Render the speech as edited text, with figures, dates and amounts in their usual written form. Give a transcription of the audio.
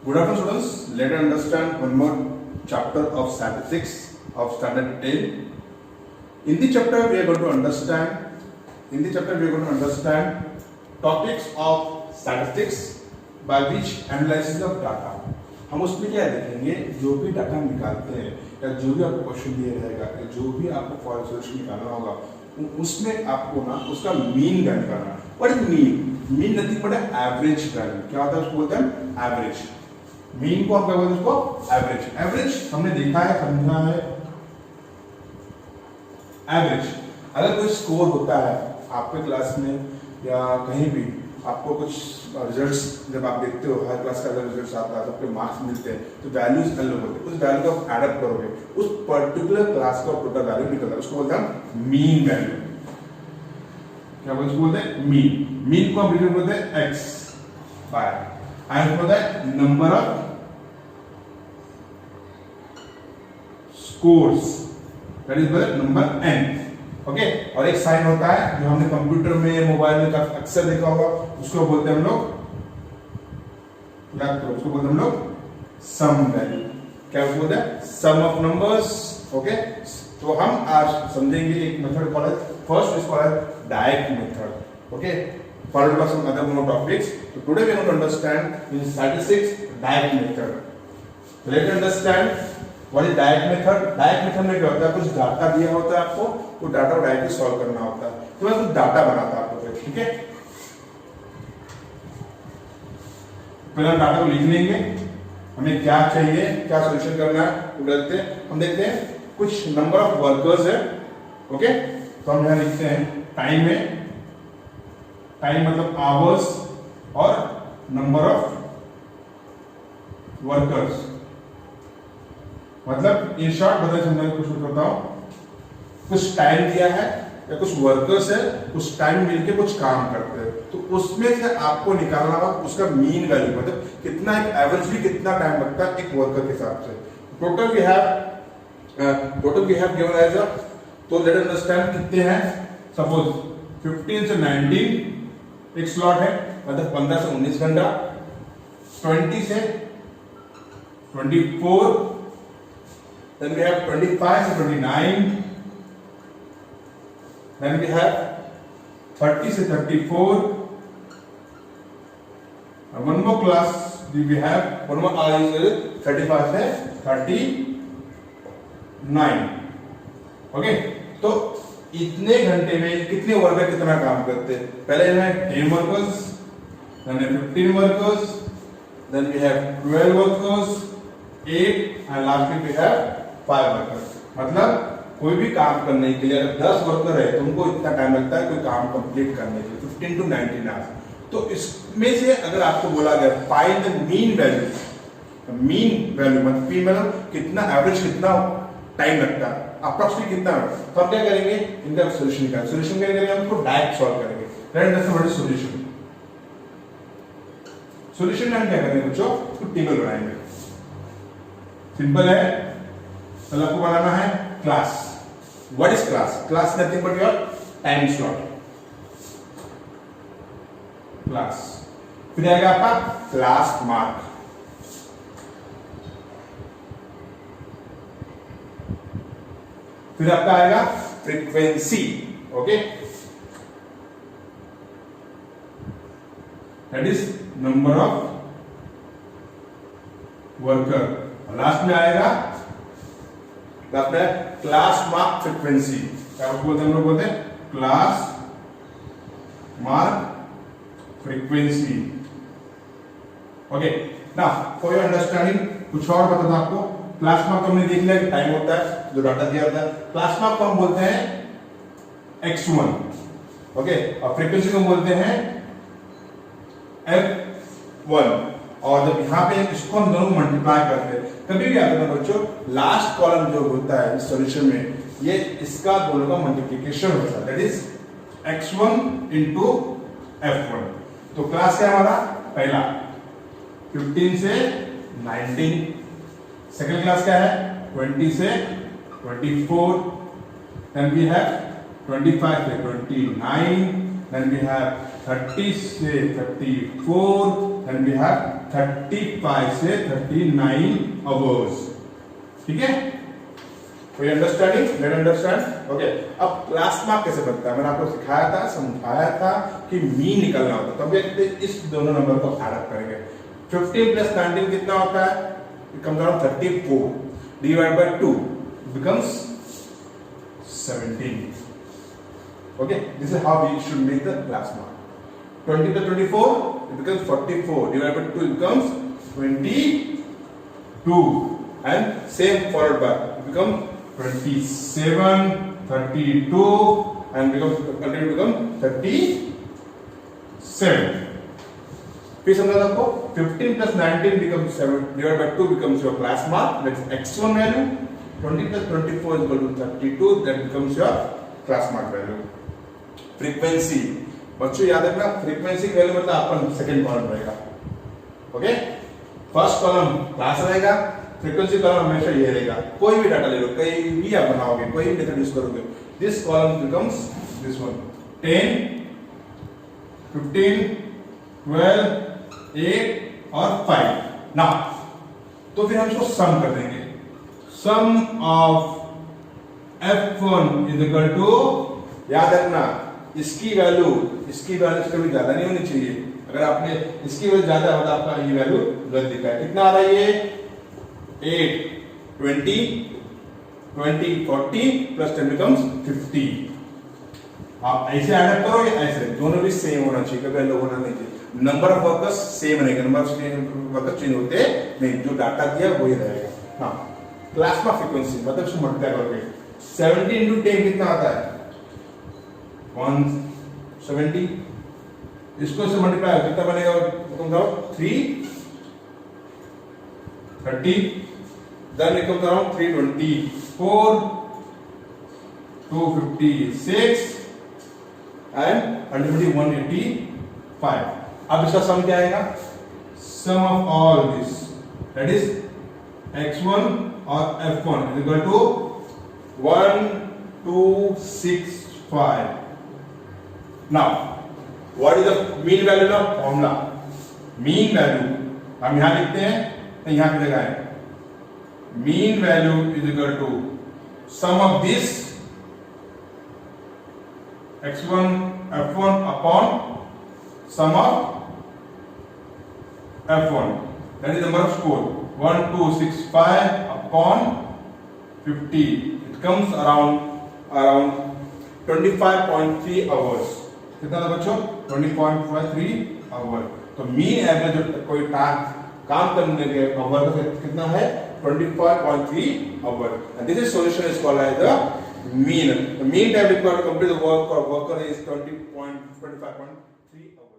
Good afternoon students, let us understand one more chapter of statistics of standard 10. In the chapter we are going to understand topics of statistics by which analysis of data. हम उसमें क्या देखेंगे, जो भी data निकालते हैं या जो भी आपको क्वेश्चन दिया रहेगा या जो भी आपको फॉर सॉल्यूशन निकालना होगा उसमें आपको ना उसका मीन वैल्यू निकालना है. What is mean nothing but average value. क्या होता है उसको बोलते हैं एवरेज. मीन को हम क्या बोलते हैं उसको एवरेज. एवरेज हमने देखा है, समझा है. एवरेज अगर कोई स्कोर होता है आपके क्लास में या कहीं भी आपको कुछ रिजल्ट्स जब आप देखते हो हर क्लास का अगर रिजल्ट्स आता है तो आपके मार्क्स मिलते हैं तो वैल्यूज अलग होते हैं. उस वैल्यू को आप एड अप करोगे उस पर्टिकुलर क्लास का टोटल वैल्यू निकलता है, उसको बोलते हैं मीन वैल्यू. क्या बोलते हैं मीन. मीन को हम रिप्रेजेंट करते हैं x बाय एंड होता है number of scores that is number n. Okay और एक साइन होता है जो हमने कंप्यूटर में मोबाइल में अक्सर देखा होगा, उसको बोलते हैं हम लोग उसको बोलते हैं हम लोग सम वैल्यू. क्या बोलते हैं सम ऑफ नंबर्स. ओके तो हम आज समझेंगे एक method called first is called direct method. Okay followed by some other more topics. So today we are going to understand in statistics direct method. So let's understand what is direct method. Direct method में क्या होता है, कुछ data दिया होता है आपको, वो डाटा को डायरेक्टली सॉल्व करना होता है. तो मैं कुछ डाटा बनाता आपको फिर, ठीक है. पहले हम डाटा को लिख लेंगे, हमें क्या चाहिए, क्या सॉल्यूशन करना है वो देखते हैं. हम देखते हैं कुछ नंबर ऑफ वर्कर्स है. ओके तो हम यहाँ लिखते हैं टाइम में, टाइम मतलब आवर्स और नंबर ऑफ वर्कर्स. मतलब इन शॉर्ट बताए समझने कुछ बताओ, कुछ टाइम दिया है या कुछ वर्कर्स है, कुछ टाइम मिलके कुछ काम करते हैं तो उसमें से आपको निकालना होगा उसका मीन वैल्यू, मतलब कितना एक एवरेज भी कितना टाइम लगता है एक वर्कर के हिसाब से. Total we have given as a, तो लेट अस अंडरस्टैंड कितने हैं. सपोज 15 से 19 एक स्लॉट है, मतलब 15 से 19 घंटा. 20 से 24, then we have 25 से 29, then we have 30 से 34, and one more class we have, one more hour is 35 से 39. ओके तो इतने घंटे में कितने वर्कर कितना काम करते हैं. पहले है 10 workers, then 15 workers, then we have 12 workers, 8 and last में we have 5 वर्कर्स. मतलब कोई भी काम करने के लिए अगर 10 वर्कर है तो उनको इतना टाइम लगता है कोई काम कंप्लीट करने के लिए 15 to 19 आवर्स. तो इसमें से अगर आपको बोला गया फाइंड द मीन वैल्यू, मतलब पी मतलब कितना एवरेज कितना टाइम लगता है, अप्रॉक्सिमेटली कितना है, तो हम क्या करेंगे इनका सॉल्यूशन निकालेंगे. सॉल्यूशन क्या करेंगे, हम इसको डायरेक्ट सॉल्व करेंगे. डायरेक्ट मतलब व्हाट इज सॉल्यूशन. सॉल्यूशन में हम क्या करेंगे बच्चों, तो टेबल बनाएंगे. सिंपल है. पहले आपको बनाना है class. What is class. Class nothing but your time slot. Class फिर आएगा आपका क्लास मार्क. फिर आपका आएगा frequency. Okay that is number of worker. Last में आएगा क्लास मार्क फ्रीक्वेंसी. क्या बोलते हैं हम लोग, बोलते हैं class mark frequency. Okay now for your understanding कुछ और बता दूं आपको. क्लास मार्क हमने देख लिया कि टाइम होता है जो डाटा दिया होता है. क्लास मार्क को हम बोलते हैं x1. ओके और फ्रीक्वेंसी को बोलते हैं f1. और जब यहाँ पे इसको हम दोनों मल्टीप्लाई करते हैं कभी भी आता है बच्चों, लास्ट कॉलम जो होता है इस सॉल्यूशन में ये इसका दोनों का मल्टीप्लिकेशन होता है, that is x1 into f1. तो क्लास क्या हमारा पहला 15 से 19. सेकेंड क्लास क्या है 20 से 24, then we have 25 से 29, then we have 30 से 34, देन वी हैव 35 से 39 आवर्स। ठीक है, कोई अंडरस्टैंडिंग? Let understand. ओके, अब क्लास मार्क कैसे बनता है? मैंने आपको सिखाया था, समझाया था कि मीन निकलना होता है। तो अब इस दोनों नंबर को ऐड अप करेंगे। 15 प्लस 19 कितना होता है? It comes around 34 divide by 2 becomes 17. Okay, this is how we should make the class mark. 20 to 24, it becomes 44 divided by 2, it becomes 22, and same followed by it becomes 27, 32, and become 37. फिर समझा आपको 15 plus 19 becomes 7 divided by 2 becomes your class mark, that's x1 value. 20 plus 24 is equal to 32, that becomes your class mark value. Frequency, बच्चों याद रखना, frequency value मतलब अपन second column रहेगा। Okay, first column class रहेगा, frequency column हमेशा ये रहेगा। कोई भी डाटा ले लो, कहीं भी आप बनाओगे, कोई भी मेथड यूज करोगे, this column becomes this one 10, 15, 12, 8 और 5। नाउ तो फिर हम इसको सम कर देंगे। Sum of f1 is equal to, याद रखना इसकी वैल्यू इससे कभी ज्यादा नहीं होनी चाहिए। अगर आपने इसकी वैल्यू ज्यादा होता आपका ये वैल्यू गलत दिखा है। कितना आ रहा है ये? 8, 20, 40 प्लस 10 becomes 50। आप ऐसे ऐड अप करो या ऐसे, दोनों भी सेम होना चाहिए, कभी अलग होना नहीं चाहिए। नंबर ऑफ वर्कर्स सेम रहेगा, नंबर ऑफ वर्कर्स चेंज होते नहीं, जो डाटा दिया वही रहेगा। हाँ, क्लास में फ्रीक्वेंसी मतलब इसको मल्टीप्लाई करोगे, 70 into 10 कितना आता है? 170। इसको से मल्टीप्लाई कितना बनेगा? तुम करो 330, then it comes around 324, 256 and ultimately 185। अब इसका सम क्या आएगा? Sum of all this, that is x1 और f1 is equal to 1265. Now, what is the mean value of formula? Mean value हम यहां लिखते हैं, तो यहां की जगह है mean value is equal to sum of this x1 f1 upon sum of f1, that is number of score 1265 upon 50, it comes around 25.3 hours। कितना था बच्चों? 20.3 आवर। तो मीन एवरेज कोई काम करने के आवर कितना है? 25.3 hour. And this is solution is called as the mean. The mean time required to complete the work of worker is 25.3 our.